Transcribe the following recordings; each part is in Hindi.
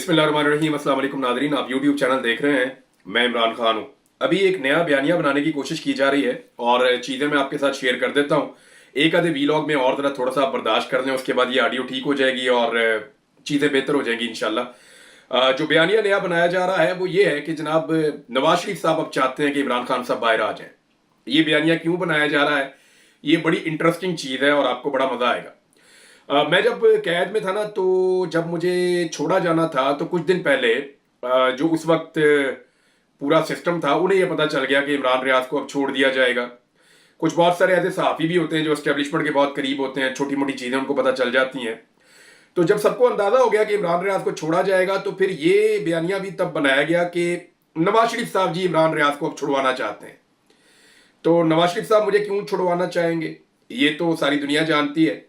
बिस्मिल्लाहिर्रहमानिर्रहीम। अस्सलाम वालेकुम नादरीन, आप यूट्यूब चैनल देख रहे हैं। मैं इमरान खान हूँ। अभी एक नया बयानिया बनाने की कोशिश की जा रही है और चीज़ें मैं आपके साथ शेयर कर देता हूँ। एक आधे वीलॉग में और ज़रा थोड़ा सा आप बर्दाश्त कर लें, उसके बाद ये ऑडियो ठीक हो जाएगी और चीज़ें बेहतर हो जाएंगी इंशाल्लाह। जो बयानिया नया बनाया जा रहा है वो ये है कि जनाब नवाज शरीफ साहब अब चाहते हैं कि इमरान खान साहब बाहर आ जाएं। ये बयानिया क्यों बनाया जा रहा है, ये बड़ी इंटरेस्टिंग चीज़ है और आपको बड़ा मज़ा आएगा। मैं जब कैद में था ना, तो जब मुझे छोड़ा जाना था तो कुछ दिन पहले जो उस वक्त पूरा सिस्टम था, उन्हें यह पता चल गया कि इमरान रियाज को अब छोड़ दिया जाएगा। कुछ बहुत सारे ऐसे सहाफ़ी भी होते हैं जो एस्टेब्लिशमेंट के बहुत करीब होते हैं, छोटी मोटी चीज़ें उनको पता चल जाती हैं। तो जब सबको अंदाज़ा हो गया कि इमरान रियाज को छोड़ा जाएगा, तो फिर ये बयानिया भी तब बनाया गया कि नवाज शरीफ साहब जी इमरान रियाज को अब छुड़वाना चाहते हैं। तो नवाज शरीफ साहब मुझे क्यों छुड़वाना चाहेंगे, ये तो सारी दुनिया जानती है।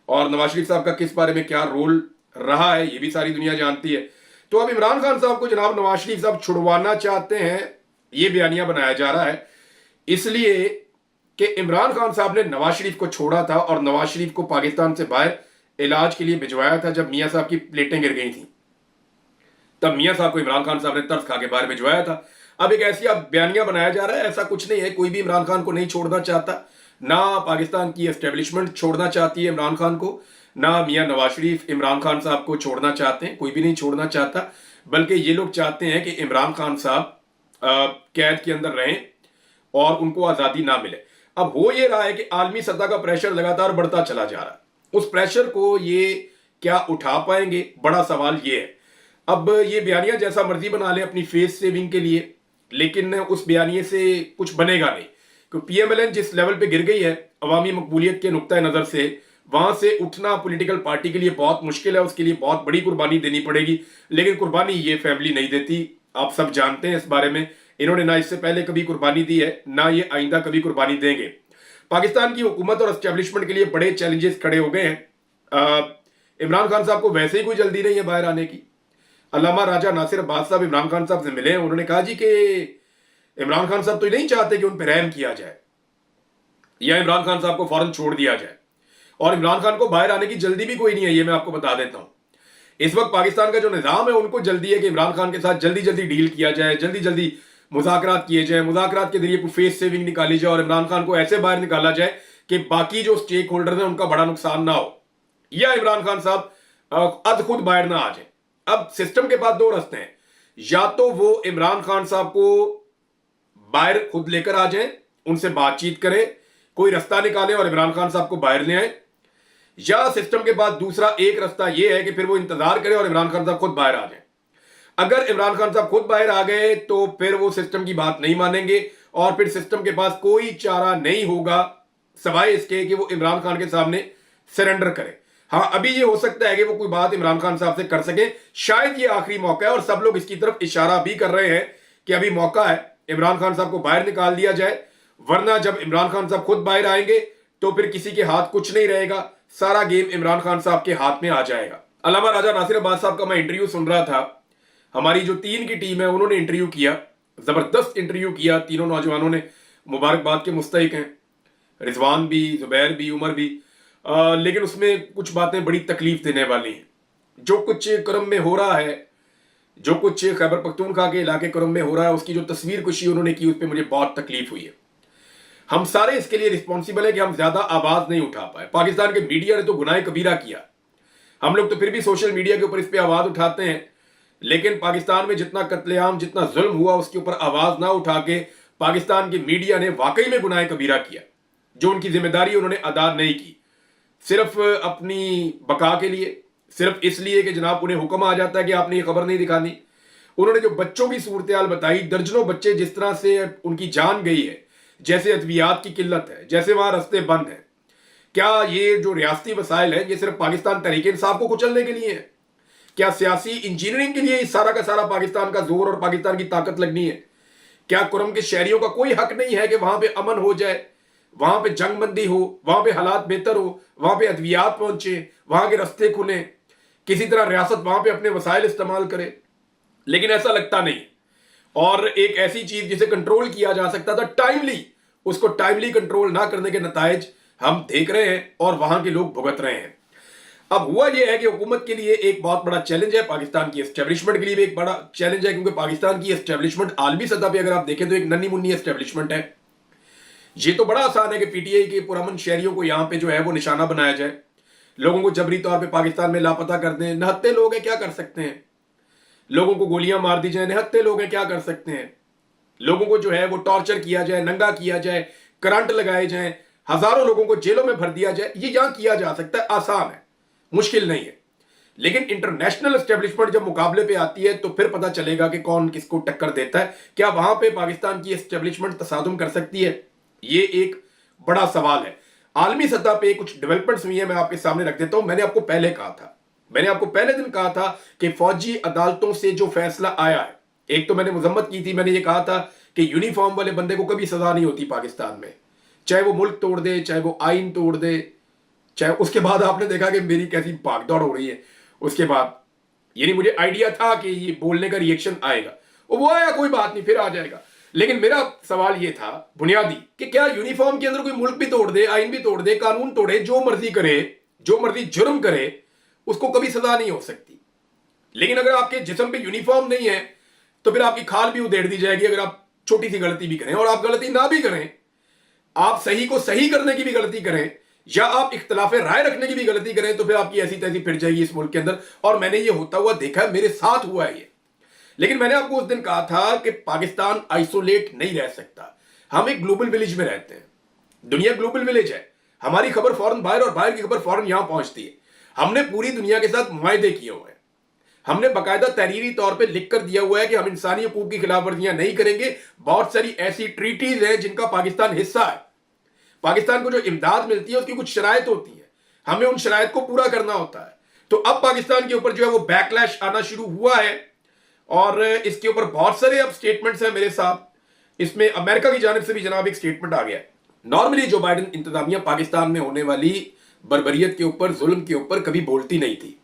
और नवाज शरीफ साहब का किस बारे में क्या रोल रहा है, ये भी सारी दुनिया जानती है। तो अब इमरान खान साहब को जनाब नवाज शरीफ साहब छुड़वाना चाहते हैं, ये बयानिया बनाया जा रहा है इसलिए कि इमरान खान साहब ने नवाज शरीफ को छोड़ा था और नवाज शरीफ को पाकिस्तान से बाहर इलाज के लिए भिजवाया था। जब मियाँ साहब की प्लेटें गिर गई थी, तब मियाँ साहब को इमरान खान साहब ने तरस खा के बाहर भिजवाया था। अब एक ऐसी अब बयानिया बनाया जा रहा है, ऐसा कुछ नहीं है, कोई भी इमरान खान को नहीं छोड़ना चाहता। ना पाकिस्तान की एस्टेब्लिशमेंट छोड़ना चाहती है इमरान खान को, ना मियाँ नवाज शरीफ इमरान खान साहब को छोड़ना चाहते हैं, कोई भी नहीं छोड़ना चाहता। बल्कि ये लोग चाहते हैं कि इमरान खान साहब कैद के अंदर रहें और उनको आज़ादी ना मिले। अब हो ये रहा है कि आलमी सतह का प्रेशर लगातार बढ़ता चला जा रहा है। उस प्रेशर को ये क्या उठा पाएंगे, बड़ा सवाल ये है। अब ये बयानिया जैसा मर्जी बना ले अपनी फेस सेविंग के लिए, लेकिन उस बयानिए से कुछ बनेगा नहीं। क्योंकि पीएमएलएन जिस लेवल पे गिर गई है अवामी मकबूलियत के नुक्ता नज़र से, वहां से उठना पॉलिटिकल पार्टी के लिए बहुत मुश्किल है। उसके लिए बहुत बड़ी कुर्बानी देनी पड़ेगी, लेकिन कुर्बानी ये फैमिली नहीं देती। आप सब जानते हैं इस बारे में। इन्होंने ना इससे पहले कभी कुर्बानी दी है, ना ये आइंदा कभी कुर्बानी देंगे। पाकिस्तान की हुकूमत और एस्टेब्लिशमेंट के लिए बड़े चैलेंजेस खड़े हो गए हैं। इमरान खान साहब को वैसे ही कोई जल्दी नहीं है बाहर आने की। अल्लामा राजा नासिर अब्बास साहब इमरान खान साहब से मिले, उन्होंने कहा जी कि इमरान खान साहब तो नहीं चाहते कि उन पर रहम किया जाए या इमरान खान साहब को फौरन छोड़ दिया जाए, और इमरान खान को बाहर आने की जल्दी भी कोई नहीं है, ये मैं आपको बता देता हूं। इस वक्त पाकिस्तान का जो निजाम है, उनको जल्दी है कि इमरान खान के साथ जल्दी जल्दी डील किया जाए, जल्दी जल्दी मुज़ाकरात किए जाए, मुज़ाकरात के जरिए फेस सेविंग निकाली जाए और इमरान खान को ऐसे बाहर निकाला जाए कि बाकी जो स्टेक होल्डर हैं उनका बड़ा नुकसान ना हो, या इमरान खान साहब अद खुद बाहर ना आ जाए। अब सिस्टम के पास दो रास्ते हैं, या तो वो इमरान खान साहब को बाहर खुद लेकर आ जाएं, उनसे बातचीत करें, कोई रास्ता निकालें और इमरान खान साहब को बाहर ले आए, या सिस्टम के पास दूसरा एक रास्ता यह है कि फिर वो इंतजार करें और इमरान खान साहब खुद बाहर आ जाएं। अगर इमरान खान साहब खुद बाहर आ गए तो फिर वो सिस्टम की बात नहीं मानेंगे और फिर सिस्टम के पास कोई चारा नहीं होगा सिवाय इसके कि वो इमरान खान के सामने सरेंडर करे। हाँ, अभी ये हो सकता है कि वो कोई बात इमरान खान साहब से कर सके, शायद ये आखिरी मौका है और सब लोग इसकी तरफ इशारा भी कर रहे हैं कि अभी मौका है इमरान खान साहब को बाहर निकाल दिया जाए। वरना जब इमरान खान साहब खुद बाहर आएंगे तो फिर किसी के हाथ कुछ नहीं रहेगा, सारा गेम इमरान खान साहब के हाथ में आ जाएगा। अल्लामा राजा नासिर अब्बास साहब का मैं इंटरव्यू सुन रहा था। हमारी जो 3 की टीम है उन्होंने इंटरव्यू किया, जबरदस्त इंटरव्यू किया। तीनों नौजवानों ने मुबारकबाद के मुस्तहिक हैं, रिजवान भी, जुबैर भी, उमर भी। लेकिन उसमें कुछ बातें बड़ी तकलीफ देने वाली हैं। जो कुछ करम में हो रहा है, जो कुछ खैबर पख्तूनख्वा के इलाके करम में हो रहा है, उसकी जो तस्वीर कुशी उन्होंने की, उस पर मुझे बहुत तकलीफ हुई है। हम सारे इसके लिए रिस्पॉन्सिबल है कि हम ज्यादा आवाज नहीं उठा पाए। पाकिस्तान के मीडिया ने तो गुनाह कबीरा किया, हम लोग तो फिर भी सोशल मीडिया के ऊपर इस पर आवाज उठाते हैं, लेकिन पाकिस्तान में जितना कत्लेआम, जितना जुल्म हुआ, उसके ऊपर आवाज ना उठा के पाकिस्तान की मीडिया ने वाकई में गुनाह कबीरा किया। जो उनकी जिम्मेदारी उन्होंने अदा नहीं की, सिर्फ अपनी बका के लिए, सिर्फ इसलिए कि जनाब उन्हें हुक्म आ जाता है कि आपने ये खबर नहीं दिखानी। उन्होंने जो बच्चों की सूरत हाल बताई, दर्जनों बच्चे जिस तरह से उनकी जान गई है, जैसे अद्वियात की किल्लत है, जैसे वहां रास्ते बंद हैं। क्या ये जो रियासती वसाइल है ये सिर्फ पाकिस्तान तहरीक इंसाफ को कुचलने के लिए है? क्या सियासी इंजीनियरिंग के लिए इस सारा का सारा पाकिस्तान का जोर और पाकिस्तान की ताकत लगनी है? क्या कुरम के शहरियों का कोई हक नहीं है कि वहां पे अमन हो जाए, वहां पे जंगबंदी हो, वहां पे हालात बेहतर हो, वहां पे अद्वियात पहुंचे, वहां के रास्ते खुले, किसी तरह रियासत वहां पे अपने वसाइल इस्तेमाल करे? लेकिन ऐसा लगता नहीं। और एक ऐसी चीज जिसे कंट्रोल किया जा सकता था टाइमली, उसको टाइमली कंट्रोल ना करने के नतायज हम देख रहे हैं और वहां के लोग भुगत रहे हैं। अब हुआ यह है कि हुकूमत के लिए एक बहुत बड़ा चैलेंज है, पाकिस्तान की एस्टेब्लिशमेंट के लिए भी एक बड़ा चैलेंज है, क्योंकि पाकिस्तान की एस्टेब्लिशमेंट आलमी सतह पे अगर आप देखें तो एक नन्ही मुन्नी एस्टेब्लिशमेंट है। ये तो बड़ा आसान है कि पीटीआई के पुरअमन शहरियों को यहां पे जो है वो निशाना बनाया जाए, लोगों को जबरी तौर पे पाकिस्तान में लापता कर दें। निहत्थे लोग हैं, क्या कर सकते हैं? लोगों को गोलियां मार दी जाए, निहत्थे लोग हैं, क्या कर सकते हैं? लोगों को जो है वो टॉर्चर किया जाए, नंगा किया जाए, करंट लगाए जाए, हजारों लोगों को जेलों में भर दिया जाए, ये यहां किया जा सकता है, आसान है, मुश्किल नहीं है। लेकिन इंटरनेशनल एस्टेब्लिशमेंट जब मुकाबले पे आती है तो फिर पता चलेगा कि कौन किसको टक्कर देता है। क्या वहां पे पाकिस्तान की एस्टेब्लिशमेंट तसादुम कर सकती है? ये एक बड़ा सवाल है। आलमी सतह पे कुछ डेवलपमेंट्स हुई है, मैं आपके सामने रख देता हूं। मैंने आपको पहले कहा था, मैंने आपको पहले दिन कहा था कि फौजी अदालतों से जो फैसला आया है, एक तो मैंने मजम्मत की थी, मैंने ये कहा था कि यूनिफॉर्म वाले बंदे को कभी सजा नहीं होती पाकिस्तान में, चाहे वो मुल्क तोड़ दे, चाहे वो आइन तोड़ दे, चाहे उसके बाद आपने देखा कि मेरी कैसी भागदौड़ हो रही है उसके बाद। यानी मुझे आइडिया था कि ये बोलने का रिएक्शन आएगा, और वो आया, कोई बात नहीं, फिर आ जाएगा। लेकिन मेरा सवाल ये था बुनियादी कि क्या यूनिफॉर्म के अंदर कोई मुल्क भी तोड़ दे, आइन भी तोड़ दे, कानून तोड़े, जो मर्जी करे, जो मर्जी जुर्म करे, उसको कभी सजा नहीं हो सकती। लेकिन अगर आपके जिस्म पे यूनिफॉर्म नहीं है तो फिर आपकी खाल भी उधेड़ दी जाएगी अगर आप छोटी सी गलती भी करें, और आप गलती ना भी करें, आप सही को सही करने की भी गलती करें, या आप इख्तलाफ राय रखने की भी गलती करें, तो फिर आपकी ऐसी तैसी फिर जाएगी इस मुल्क के अंदर। और मैंने ये होता हुआ देखा है, मेरे साथ हुआ है ये। लेकिन मैंने आपको उस दिन कहा था कि पाकिस्तान आइसोलेट नहीं रह सकता, हम एक ग्लोबल विलेज में रहते हैं, दुनिया ग्लोबल विलेज है, हमारी खबर फौरन बाहर और बाहर की खबर फौरन यहां पहुंचती है। हमने पूरी दुनिया के साथ मुआहदे किए हुए हैं, हमने बाकायदा तहरीरी तौर पे लिख कर दिया हुआ है कि हम इंसानी हकूक की खिलाफ वर्जियां नहीं करेंगे। बहुत सारी ऐसी ट्रीटीज हैं जिनका पाकिस्तान हिस्सा है, पाकिस्तान को जो इमदाद मिलती है उसकी कुछ शराइत होती है, हमें उन शराइत को पूरा करना होता है। तो अब पाकिस्तान के ऊपर जो है वो बैकलैश आना शुरू हुआ है, और इसके ऊपर बहुत सारे अब स्टेटमेंट्स हैं मेरे साथ। इसमें अमेरिका की जानिब से भी जनाब एक स्टेटमेंट आ गया है। नॉर्मली जो बाइडेन इंतजामिया पाकिस्तान में होने वाली बर्बरियत के ऊपर, जुल्म के ऊपर कभी बोलती नहीं थी,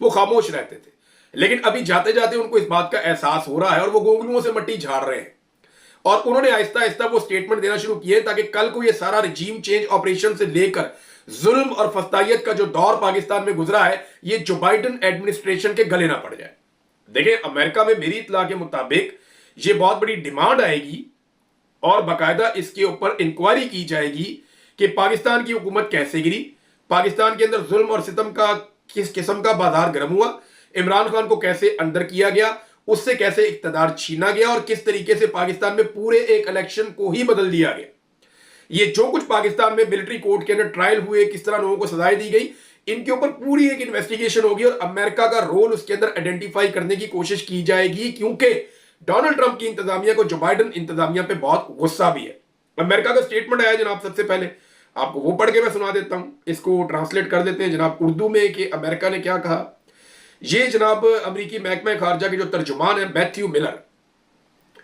वो खामोश रहते थे। लेकिन अभी जाते जाते उनको इस बात का एहसास हो रहा है और वो गोंगलुओं से मट्टी झाड़ रहे हैं, और उन्होंने आहिस्ता आहिस्ता वो स्टेटमेंट देना शुरू किए ताकि कल को ये सारा रिजीम चेंज ऑपरेशन से लेकर जुल्म और फस्तायत का जो दौर पाकिस्तान में गुजरा है, ये जो बाइडेन एडमिनिस्ट्रेशन के गले ना पड़ जाए। देखिए, अमेरिका में मेरी इत्तला के मुताबिक ये बहुत बड़ी डिमांड आएगी और बाकायदा इसके ऊपर इंक्वायरी की जाएगी कि पाकिस्तान की हुकूमत कैसे गिरी, पाकिस्तान के अंदर जुल्म और सितम का किस किस्म का बाजार गर्म हुआ, इमरान खान को कैसे अंदर किया गया, उससे कैसे इक्तदार छीना गया, और किस तरीके से पाकिस्तान में पूरे एक इलेक्शन को ही बदल दिया गया। ये जो कुछ पाकिस्तान में मिलिट्री कोर्ट के अंदर ट्रायल हुए, किस तरह लोगों को सजाएं दी गई, इनके ऊपर पूरी एक इन्वेस्टिगेशन होगी और अमेरिका का रोल उसके अंदर आइडेंटिफाई करने की कोशिश की जाएगी, क्योंकि डोनाल्ड ट्रंप की इंतजामिया को जो बाइडेन इंतजामिया पे बहुत गुस्सा भी है। अमेरिका का स्टेटमेंट आया जनाब, सबसे पहले आपको वो पढ़ के मैं सुना देता हूं, इसको ट्रांसलेट कर देते हैं जनाब उर्दू में कि अमेरिका ने क्या कहा। ये जनाब अमेरिकी महकमा खारजा के जो तर्जुमान है मैथ्यू मिलर,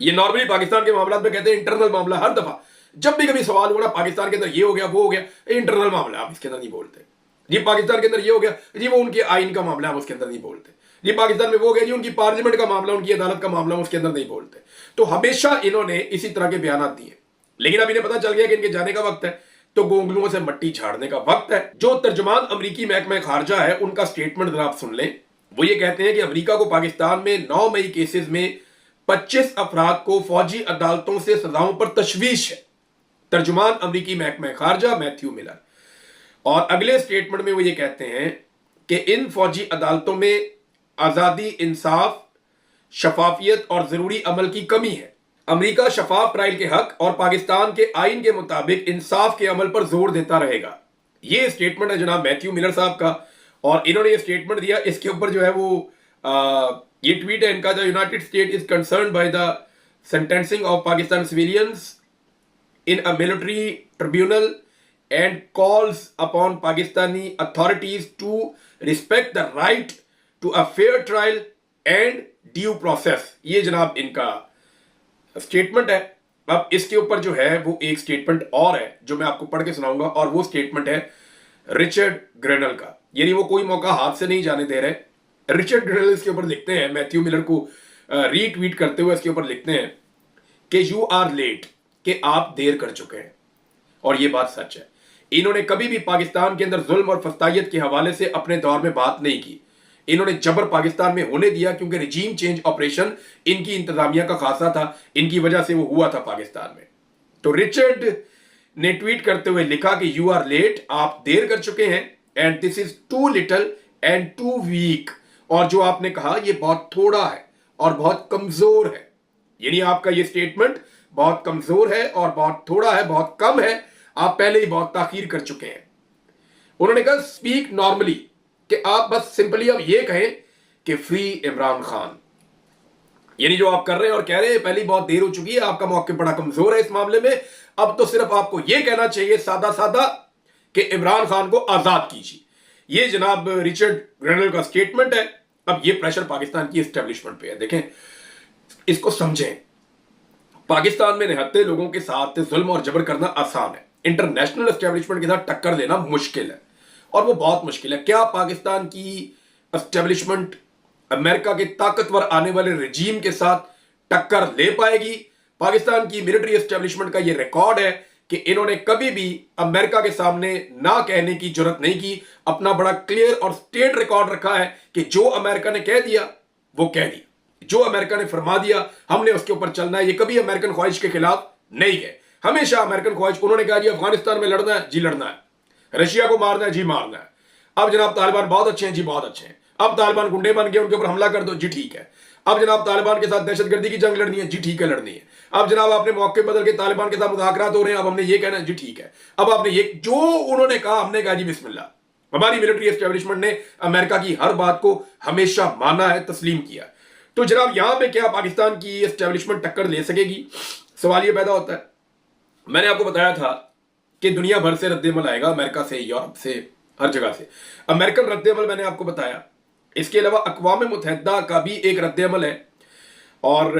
ये नॉर्मली पाकिस्तान के मामला में कहते हैं इंटरनल मामला। हर दफा जब भी कभी सवाल हुआ पाकिस्तान के अंदर ये हो गया वो हो गया, इंटरनल मामला आप इसके अंदर नहीं बोलते जी, पाकिस्तान के अंदर ये हो गया जी, वो उनके आइन का मामला है, उसके अंदर नहीं बोलते जी, पाकिस्तान में वो हो गया जी, उनकी पार्लियामेंट का मामला, उनकी अदालत का मामला, उसके अंदर नहीं बोलते। तो हमेशा इन्होंने इसी तरह के बयान दिए। लेकिन अब इन्हें पता चल गया कि इनके जाने का वक्त है, तो गोंगलुओं से मट्टी झाड़ने का वक्त है। जो तर्जुमान अमेरिकी महकमा खारजा है उनका स्टेटमेंट जरा आप सुन लें। वो ये कहते हैं कि अमेरिका को पाकिस्तान में 9 मई केसेस में 25 अफराद को फौजी अदालतों से सजाओं पर तशवीश है। तर्जुमान अमेरिकी महकमा खारजा मैथ्यू मिलर। और अगले स्टेटमेंट में वो ये कहते हैं कि इन फौजी अदालतों में आजादी, इंसाफ, शफाफियत और जरूरी अमल की कमी है। अमेरिका शफाफ ट्रायल के हक और पाकिस्तान के आइन के मुताबिक इंसाफ के अमल पर जोर देता रहेगा। ये स्टेटमेंट है जनाब मैथ्यू मिलर साहब का, और इन्होंने ये स्टेटमेंट दिया। इसके ऊपर जो है वो ये ट्वीट है इनका, the United state is concerned by the sentencing of Pakistan civilians in a military tribunal and calls upon Pakistani authorities to respect the right to a fair trial and due process। ये जनाब इनका स्टेटमेंट है। अब इसके ऊपर जो है वो एक स्टेटमेंट और है जो मैं आपको पढ़ के सुनाऊंगा, और वो स्टेटमेंट है रिचर्ड ग्रेनल का। यानी वो कोई मौका हाथ से नहीं जाने दे रहे। रिचर्ड ग्रेनल इसके ऊपर लिखते हैं, मैथ्यू मिलर को रीट्वीट करते हुए इसके ऊपर लिखते हैं कि यू आर लेट, कि आप देर कर चुके हैं, और ये बात सच है। इन्होंने कभी भी पाकिस्तान के अंदर जुल्म और फस्तायत के हवाले से अपने दौर में बात नहीं की। इन्होंने जबर पाकिस्तान में होने दिया क्योंकि रिजीम चेंज ऑपरेशन इनकी इंतजामिया का खासा था, इनकी वजह से वो हुआ था पाकिस्तान में। तो रिचर्ड ने ट्वीट करते हुए लिखा कि यू आर लेट, आप देर कर चुके हैं, and this is too little and too weak, और जो आपने कहा ये बहुत थोड़ा है और बहुत कमजोर है। यानी आपका ये स्टेटमेंट बहुत कमजोर है और बहुत थोड़ा है, बहुत कम है, आप पहले ही बहुत ताखीर कर चुके हैं। उन्होंने कहा स्पीक नॉर्मली, कि आप बस सिंपली अब ये कहें कि फ्री इमरान खान। यानी जो आप कर रहे हैं और कह रहे हैं पहले बहुत देर हो चुकी है, आपका मौके बड़ा कमजोर है इस मामले में, अब तो सिर्फ आपको यह कहना चाहिए सादा सादा कि इमरान खान को आजाद कीजिए। ये जनाब रिचर्ड ग्रेनल का स्टेटमेंट है। अब ये प्रेशर पाकिस्तान की एस्टेब्लिशमेंट पे है। देखें, इसको समझें, पाकिस्तान में निहत्ते लोगों के साथ जुल्म और जबर करना आसान है, इंटरनेशनल एस्टेब्लिशमेंट के साथ टक्कर देना मुश्किल है, और वो बहुत मुश्किल है। क्या पाकिस्तान की एस्टेब्लिशमेंट अमेरिका के ताकतवर आने वाले रजीम के साथ टक्कर ले पाएगी? पाकिस्तान की मिलिट्री एस्टेब्लिशमेंट का ये रिकॉर्ड है कि इन्होंने कभी भी अमेरिका के सामने ना कहने की जरूरत नहीं की। अपना बड़ा क्लियर और स्टेट रिकॉर्ड रखा है कि जो अमेरिका ने कह दिया वो कह दिया, जो अमेरिका ने फरमा दिया हमने उसके ऊपर चलना है। ये कभी अमेरिकन ख्वाहिश के खिलाफ नहीं गए, हमेशा अमेरिकन ख्वाहिश। उन्होंने कहा जी अफगानिस्तान में लड़ना है, जी लड़ना है, रशिया को मारना है, जी मारना है। अब जनाब तालिबान बहुत अच्छे हैं, जी बहुत अच्छे हैं, अब तालिबान गुंडे बन गए, उनके ऊपर हमला कर दो, जी ठीक है। अब जनाब तालिबान के साथ दहशतगर्दी की जंग लड़नी है, जी ठीक है लड़नी है। अब जनाब आपने मौके बदल के तालिबान के साथ मुज़ाकरात हो रहे हैं, अब हमने ये कहना है, जी ठीक है। अब आपने ये जो उन्होंने कहा हमने कहा जी बिस्मिल्लाह। हमारी मिलिट्री एस्टेब्लिशमेंट ने अमेरिका की हर बात को हमेशा माना है, तस्लीम किया। तो जनाब यहां पे क्या पाकिस्तान की एस्टेब्लिशमेंट टक्कर ले सकेगी? सवाल ये पैदा होता है। मैंने आपको बताया था कि दुनिया भर से रद्देमल आएगा, अमेरिका से, यूरोप से, हर जगह से। अमेरिकन रद्देमल मैंने आपको बताया, इसके अलावा अक़वाम मुत्तहिदा का भी एक रद्देमल है। और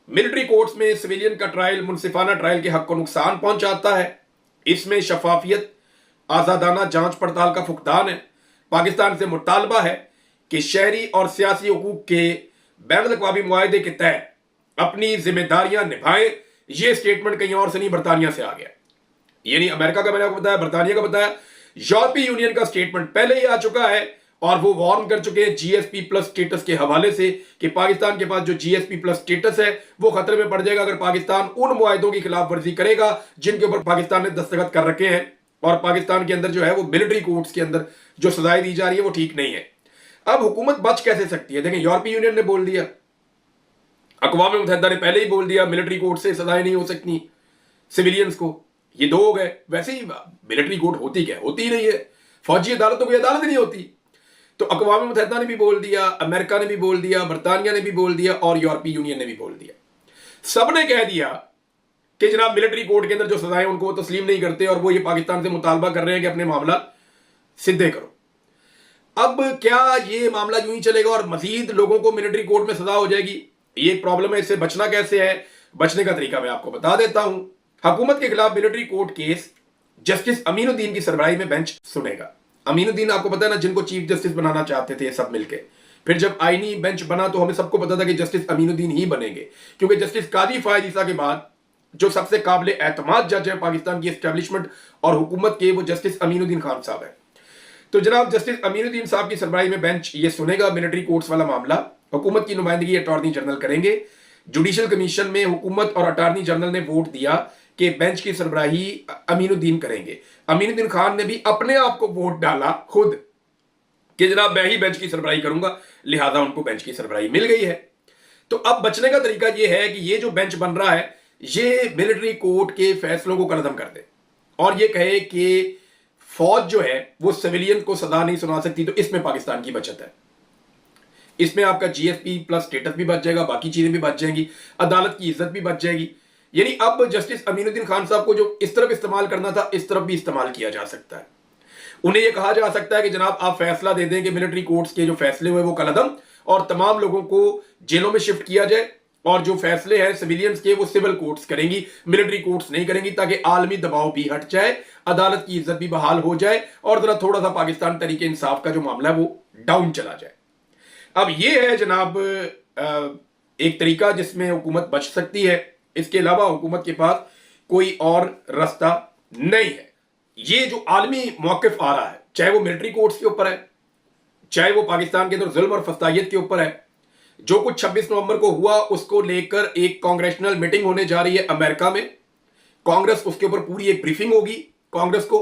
मिलिट्री कोर्ट्स में सिविलियन का ट्रायल मुनसिफाना ट्रायल के हक को नुकसान पहुंचाता है। इसमें शफाफियत, आज़ादाना जांच पड़ताल का फुकदान है। पाकिस्तान से मुतालबा है कि शहरी और सियासी हुकूक के बैनुल-अक़वामी मुआहदे के तहत अपनी जिम्मेदारियां निभाएं। यह स्टेटमेंट कहीं और से नहीं, बरतानिया से आ गया। यानी अमेरिका का मैंने आपको बताया, बरतानिया का बताया, यूरोपीय यूनियन का स्टेटमेंट पहले ही आ चुका है और वो वार्न कर चुके हैं जीएसपी प्लस स्टेटस के हवाले से कि पाकिस्तान के पास जो जीएसपी प्लस स्टेटस है वो खतरे में पड़ जाएगा अगर पाकिस्तान उन मुआहदों की खिलाफ वर्जी करेगा जिनके ऊपर पाकिस्तान ने दस्तखत कर रखे हैं। और पाकिस्तान के अंदर जो है वो मिलिट्री कोर्ट्स के अंदर जो सजाएं दी जा रही है वो ठीक नहीं है। अब हुकूमत बच कैसे सकती है? देखें, यूरोपीय यूनियन ने बोल दिया, अक़वाम मुत्तहिदा ने पहले ही बोल दिया मिलिट्री कोर्ट से सजाएं नहीं हो सकती सिविलियंस को। ये दो हो गए। वैसे ही मिलिट्री कोर्ट होती क्या? होती ही नहीं है। फौजी अदालत तो कोई अदालत ही नहीं होती। तो अक़वाम मुत्तहिदा ने भी बोल दिया, अमेरिका ने भी बोल दिया, बरतानिया ने भी बोल दिया और यूरोपीय यूनियन ने भी बोल दिया। सबने कह दिया कि जनाब मिलिट्री कोर्ट के अंदर जो सजाएं उनको तस्लीम नहीं करते और वो ये पाकिस्तान से मुतालबा कर रहे हैं कि अपने मामला सिद्धे करो। अब क्या ये मामला यूं ही चलेगा और मजीद लोगों को मिलिट्री कोर्ट में सजा हो जाएगी? ये प्रॉब्लम है। इससे बचना कैसे है? बचने का तरीका मैं आपको बता देता हूं। हुकूमत के खिलाफ military court case justice Aminuddin की सरबराही में बेंच सुनेगा। अमीनुद्दीन आपको पता है ना, जिनको चीफ जस्टिस बनाना चाहते थे सब मिलके। फिर जब आईनी बेंच बना तो हमें सबको पता था कि जस्टिस अमीनुद्दीन ही बनेंगे, क्योंकि जस्टिस काजी फायद ईसा के बाद जो सबसे काबिल एतमाद जज है पाकिस्तान की एस्टेब्लिशमेंट और हुकूमत के, वो जस्टिस अमीनुद्दीन खान साहब है। तो जनाब जस्टिस अमीनुद्दीन साहब की सरबराही में बेंच ये सुनेगा मिलिट्री कोर्ट्स वाला मामला। हुकूमत की नुमाइंदगी अटॉर्नी जनरल करेंगे। जुडिशल कमीशन में हुकूमत और अटॉर्नी जनरल ने वोट दिया कि बेंच की सरबराही अमीनुद्दीन करेंगे। अमीनुद्दीन खान ने भी अपने आप को वोट डाला खुद कि जनाब मैं ही बेंच की सरबराही करूंगा, लिहाजा उनको बेंच की सरबराही मिल गई है। तो अब बचने का तरीका यह है कि ये जो बेंच बन रहा है ये मिलिट्री कोर्ट के फैसलों को कलअदम कर दे और ये कहे कि फौज जो है वो सिविलियन को सजा नहीं सुना सकती। तो इसमें पाकिस्तान की बचत है। इसमें आपका जीएसपी प्लस स्टेटस भी बच जाएगा, बाकी चीजें भी बच जाएंगी, अदालत की इज्जत भी बच जाएगी। यानी अब जस्टिस अमीनुद्दीन खान साहब को जो इस तरफ इस्तेमाल करना था इस तरफ भी इस्तेमाल किया जा सकता है। उन्हें यह कहा जा सकता है कि जनाब आप फैसला दे दें कि मिलिट्री कोर्ट्स के जो फैसले हुए वो कलअदम और तमाम लोगों को जेलों में शिफ्ट किया जाए और जो फैसले हैं सिविलियंस के वो सिविल कोर्ट्स करेंगी, मिलिट्री कोर्ट्स नहीं करेंगी, ताकि आलमी दबाव भी हट जाए, अदालत की इज्जत भी बहाल हो जाए और जरा थोड़ा सा पाकिस्तान तरीके इंसाफ का जो मामला है वो डाउन चला जाए। अब ये है जनाब एक तरीका जिसमें हुकूमत बच सकती है। इसके अलावा हुकूमत के पास कोई और रास्ता नहीं है। ये जो आलमी मौकिफ आ रहा है, चाहे वो मिलिट्री कोर्ट्स के ऊपर है, चाहे वो पाकिस्तान के अंदर जुल्म और फसादियत के ऊपर है, जो कुछ 26 नवंबर को हुआ उसको लेकर एक कांग्रेशनल मीटिंग होने जा रही है अमेरिका में। कांग्रेस उसके ऊपर पूरी एक ब्रीफिंग होगी कांग्रेस को,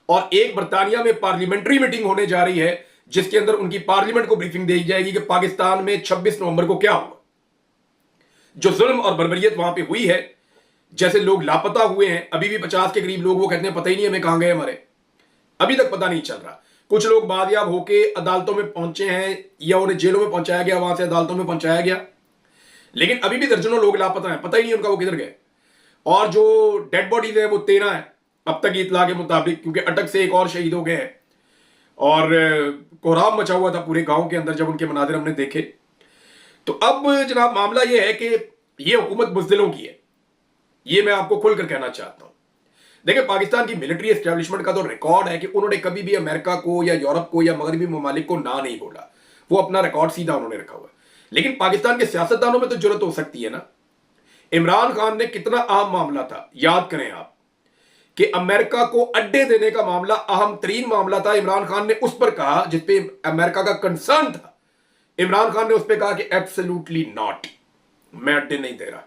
और एक बरतानिया में पार्लियामेंट्री मीटिंग होने जा रही है जिसके अंदर उनकी पार्लियामेंट को ब्रीफिंग दी जाएगी कि पाकिस्तान में 26 नवंबर को क्या हुआ, जो जुल्म और बर्बरियत वहां पे हुई है, जैसे लोग लापता हुए हैं, अभी भी 50 के करीब लोग, वो कहते हैं पता ही नहीं हमें कहां गए, हमारे अभी तक पता नहीं चल रहा। कुछ लोग बादयाब होके अदालतों में पहुंचे हैं या उन्हें जेलों में पहुंचाया गया, वहां से अदालतों में पहुंचाया गया, लेकिन अभी भी दर्जनों लोग लापता हैं, पता ही नहीं उनका वो किधर गए। और जो डेड बॉडीज है वो 13 है अब तक की इतला के मुताबिक, क्योंकि अटक से एक और शहीद हो गए हैं। और कोहराम मचा हुआ था पूरे गांव के अंदर जब उनके मनाजिर हमने देखे। तो अब जनाब मामला यह है कि यह हुकूमत बुज़दिलों की है, ये मैं आपको खुलकर कहना चाहता हूं। देखिए, पाकिस्तान की मिलिट्री एस्टेब्लिशमेंट का तो रिकॉर्ड है कि उन्होंने कभी भी अमेरिका को या यूरोप को या मगरबी ममालिक को ना नहीं बोला, वो अपना रिकॉर्ड सीधा उन्होंने रखा हुआ है। लेकिन पाकिस्तान के सियासतदानों में तो जरूरत हो सकती है ना। इमरान खान ने कितना अहम मामला था, याद करें आप, कि अमेरिका को अड्डे देने का मामला अहम तरीन मामला था। इमरान खान ने उस पर कहा जिसपे अमेरिका का कंसर्न था, इमरान खान ने उस पर कहा कि एब्सोल्युटली नॉट, मैं अड्डे नहीं दे रहा,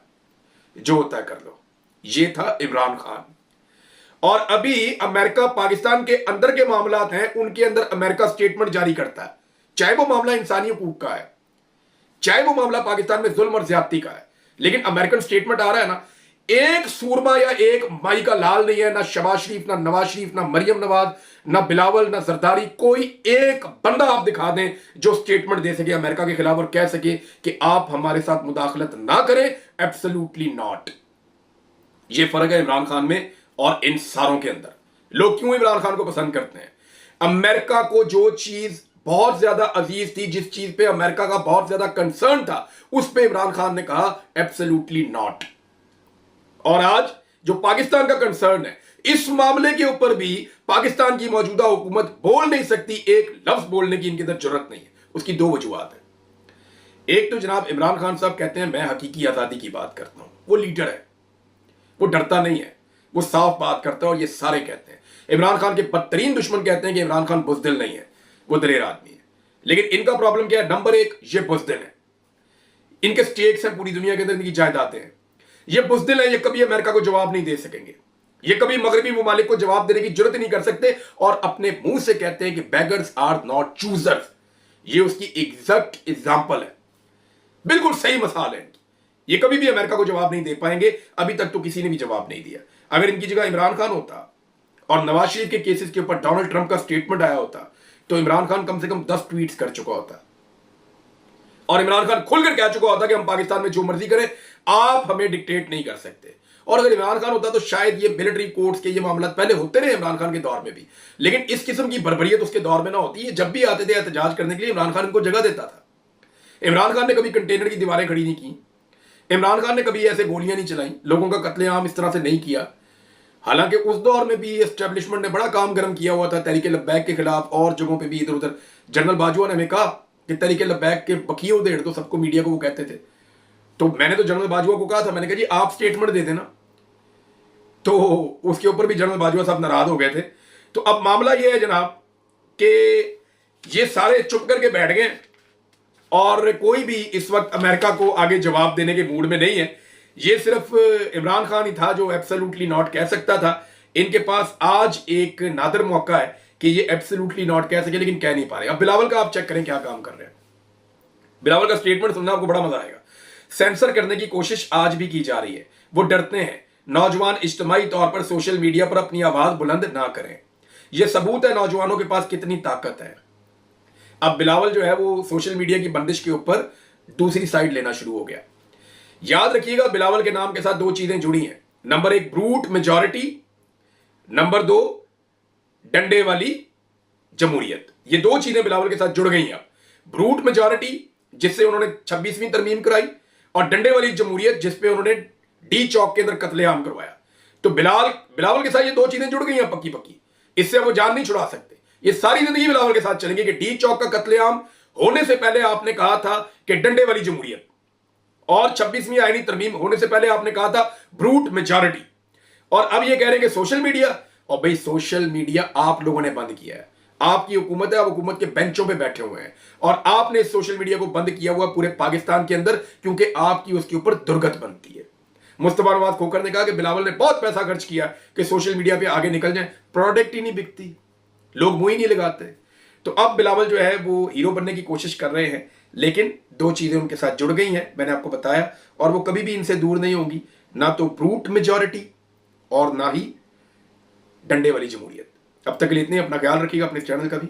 जो होता है कर लो। ये था इमरान खान। और अभी अमेरिका पाकिस्तान के अंदर के मामलात हैं, उनके अंदर अमेरिका स्टेटमेंट जारी करता है, चाहे वो मामला इंसानी हकूक का है, चाहे वो मामला पाकिस्तान में जुल्म और ज्यादती का है, लेकिन अमेरिकन स्टेटमेंट आ रहा है ना। एक सूरमा या एक माई का लाल नहीं है, ना शबाज शरीफ, ना नवाज शरीफ, ना मरियम नवाज, ना बिलावल, ना जरदारी, कोई एक बंदा आप दिखा दें जो स्टेटमेंट दे सके अमेरिका के खिलाफ और कह सके कि आप हमारे साथ मुदाखलत ना करें, एब्सोल्युटली नॉट। ये फर्क है इमरान खान में और इन सारों के अंदर। लोग क्यों इमरान खान को पसंद करते हैं? अमेरिका को जो चीज बहुत ज्यादा अजीज थी, जिस चीज पे अमेरिका का बहुत ज्यादा कंसर्न था, उस पे इमरान खान ने कहा एब्सोल्युटली नॉट। और आज जो पाकिस्तान का कंसर्न है, इस मामले के ऊपर भी पाकिस्तान की मौजूदा हुकूमत बोल नहीं सकती, एक लफ्ज बोलने की इनके अंदर जरूरत नहीं है। उसकी दो वजूहत है। एक तो जनाब इमरान खान साहब कहते हैं मैं हकीकी आजादी की बात करता हूं, वो लीडर है, वो डरता नहीं है, वो साफ बात करता है, और ये सारे कहते हैं। इमरान खान के बदतरीन दुश्मन कहते हैं कि इमरान खान बुज़दिल नहीं है, वो दलेर आदमी है। लेकिन इनका प्रॉब्लम क्या है? नंबर एक, ये बुज़दिल है, इनके स्टेक्स हैं पूरी दुनिया के अंदर, इनकी जायदादें हैं। ये बुज़दिल है, ये कभी अमेरिका को जवाब नहीं दे सकेंगे, ये कभी मगरबी ममालिक को जवाब देने की जरूरत नहीं कर सकते, और अपने मुंह से कहते हैं कि बेगर्स आर नॉट चूजर्स। ये उसकी एग्जैक्ट एग्जाम्पल है, बिल्कुल सही मिसाल है। ये कभी भी अमेरिका को जवाब नहीं दे पाएंगे, अभी तक तो किसी ने भी जवाब नहीं दिया। अगर इनकी जगह इमरान खान होता और नवाज शरीफ के केसेस के ऊपर डोनाल्ड ट्रंप का स्टेटमेंट आया होता, तो इमरान खान कम से कम 10 ट्वीट्स कर चुका होता, और इमरान खान खुलकर कह चुका होता कि हम पाकिस्तान में जो मर्जी करें, आप हमें डिक्टेट नहीं कर सकते। और अगर इमरान खान होता तो शायद ये मिलिट्री कोर्ट्स के ये मामला पहले होते रहे इमरान खान के दौर में भी, लेकिन इस किस्म की बर्बरियत उसके दौर में ना होती है। जब भी आते थे एहतजाज करने के लिए, इमरान खान इनको जगह देता था। इमरान खान ने कभी कंटेनर की दीवारें खड़ी नहीं की, इमरान खान ने कभी ऐसे गोलियां नहीं चलाई, लोगों का कत्लेआम इस तरह से नहीं किया। हालांकि उस दौर में भी एस्टेब्लिशमेंट ने बड़ा काम गर्म किया हुआ था तहरीक लब्बैक के खिलाफ, और जगहों पे भी इधर उधर। जनरल बाजवा ने हमें कहा कि तहरीक लब्बैक के बखिए उधेड़ दो सबको, मीडिया को वो कहते थे। तो मैंने तो जनरल बाजवा को कहा था, मैंने कहा जी आप स्टेटमेंट दे देना, तो उसके ऊपर भी जनरल बाजवा साहब नाराज हो गए थे। तो अब मामला ये है जनाब कि ये सारे चुप करके बैठ गए, और कोई भी इस वक्त अमेरिका को आगे जवाब देने के मूड में नहीं है। ये सिर्फ इमरान खान ही था जो एब्सोल्युटली नॉट कह सकता था। इनके पास आज एक नादर मौका है कि ये एब्सोल्युटली नॉट कह सके, लेकिन कह नहीं पा रहे। अब बिलावल का आप चेक करें क्या काम कर रहे हैं। बिलावल का स्टेटमेंट सुनना आपको बड़ा मजा आएगा। सेंसर करने की कोशिश आज भी की जा रही है, वो डरते हैं नौजवान इज्तिमाई तौर पर सोशल मीडिया पर अपनी आवाज बुलंद ना करें। यह सबूत है नौजवानों के पास कितनी ताकत है। अब बिलावल जो है वो सोशल मीडिया की बंदिश के ऊपर दूसरी साइड लेना शुरू हो गया। याद रखिएगा, बिलावल के नाम के साथ दो चीजें जुड़ी हैं। नंबर एक, ब्रूट मेजॉरिटी, नंबर दो, डंडे वाली जमहूरियत। ये दो चीजें बिलावल के साथ जुड़ गई हैं। ब्रूट मेजॉरिटी जिससे उन्होंने 26वीं तरमीम कराई, और डंडे वाली जमहूरियत जिसपे उन्होंने डी चौक के अंदर कत्लेआम करवाया। तो बिलावल के साथ ये दो चीजें जुड़ गई हैं पक्की पक्की, इससे वो जान नहीं छुड़ा सकते। ये सारी जिंदगी बिलावल के साथ चलेंगे कि डी चौक का कत्लेआम होने से पहले आपने कहा था कि डंडे वाली जमहूरियत, और 26वीं आईनी तरमीम होने से पहले आपने कहा था ब्रूट मेजॉरिटी, और अब ये कह रहे हैं कि सोशल मीडिया, और भाई सोशल मीडिया आप लोगों ने बंद किया है, आपकी हुकूमत है, आप हुकूमत के बेंचों पे बैठे हुए हैं और आपने सोशल मीडिया को बंद किया हुआ पूरे पाकिस्तान के अंदर, क्योंकि आपकी उसके ऊपर दुर्गत बनती है। मुस्तफा नवाज खोखर ने कहा कि बिलावल ने बहुत पैसा खर्च किया कि सोशल मीडिया पे आगे निकल जाए, प्रोडक्ट ही नहीं बिकती, लोग मुंह ही नहीं लगाते। तो अब बिलावल जो है वो हीरो बनने की कोशिश कर रहे हैं, लेकिन दो चीजें उनके साथ जुड़ गई हैं, मैंने आपको बताया, और वो कभी भी इनसे दूर नहीं होंगी, ना तो ब्रूट मेजॉरिटी और ना ही डंडे वाली जमहूरियत। अब तक के लिए इतने, अपना ख्याल रखिएगा, अपने चैनल का भी।